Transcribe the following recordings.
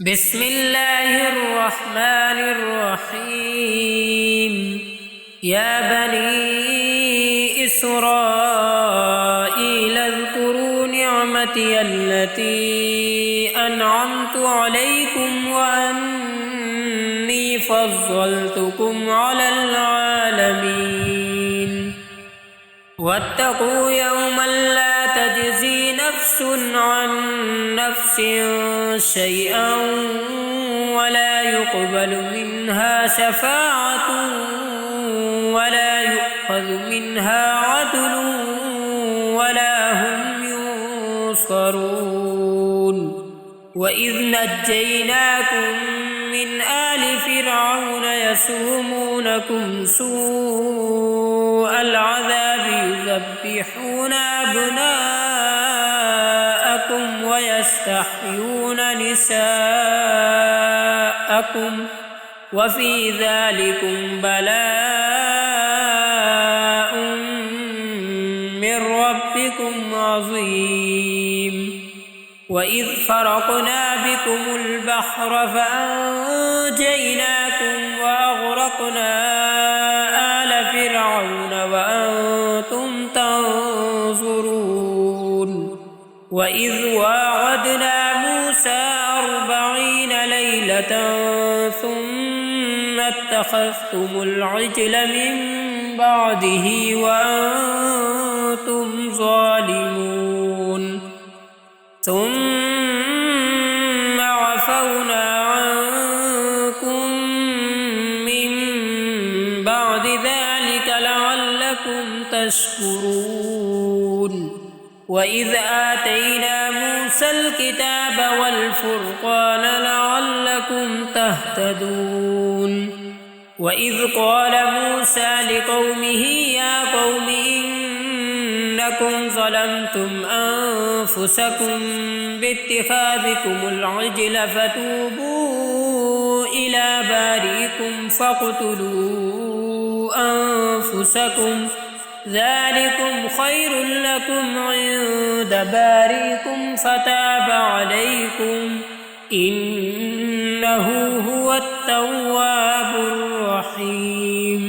بسم الله الرحمن الرحيم. يا بني إسرائيل اذكروا نعمتي التي أنعمت عليكم وأني فضلتكم على العالمين. واتقوا يوما لا تجزي نفس عن نفس شيئا ولا يقبل منها شفاعة ولا يؤخذ منها عدل ولا هم ينصرون. وإذ نجيناكم من آل فرعون يسومونكم سوء العذاب يذبحون أبناءكم ويستحيون نساءكم وفي ذلكم بلاء من ربكم عظيم. وإذ فرقنا بكم البحر فأنجيناكم وأغرقنا آل فرعون وأنتم تنظرون. وإذ واعدنا موسى 40 ليلة ثم اتخذتم العجل من بعده وأنتم ظالمون. ثم عفونا عنكم من بعد ذلك لعلكم تشكرون. وإذ آتينا موسى الكتاب والفرقان لعلكم تهتدون. وإذ قال موسى لقومه يا قوم إنكم ظلمتم أنفسكم باتخاذكم العجل فتوبوا إلى بارئكم فاقتلوا أنفسكم ذلكم خير لكم عند بارئكم فتاب عليكم إنه هو التواب الرحيم.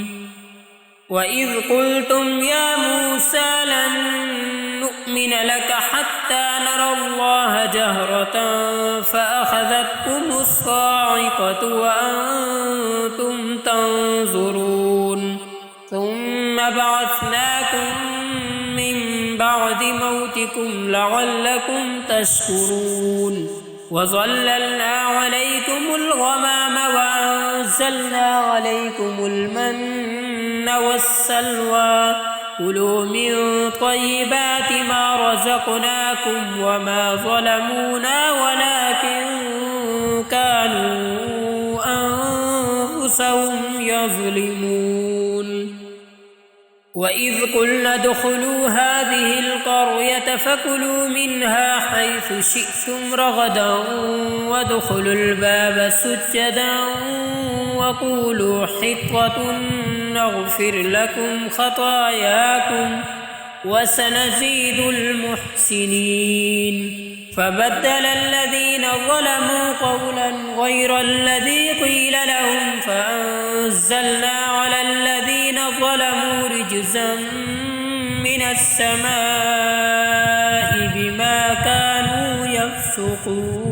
وإذ قلتم يا موسى لن نؤمن لك حتى نرى الله جهرة فأخذتكم الصاعقة وأنتم تنظرون. ثم بعثناكم من بعد موتكم لعلكم تشكرون. وظللنا عليكم الغمام وأنزلنا عليكم المن والسلوى كلوا من طيبات ما رزقناكم وما ظلمونا ولكن كانوا أنفسهم يظلمون. وإذ قلنا ادخلوا هذه القرية فكلوا منها حيث شئتم رغدا وادخلوا الباب سجدا وقولوا حطة نغفر لكم خطاياكم وسنزيد المحسنين. فبدل الذين ظلموا قولا غير الذي قيل لهم فأنزلنا على الذين ظلموا رجزا من السماء بما كانوا يفسقون.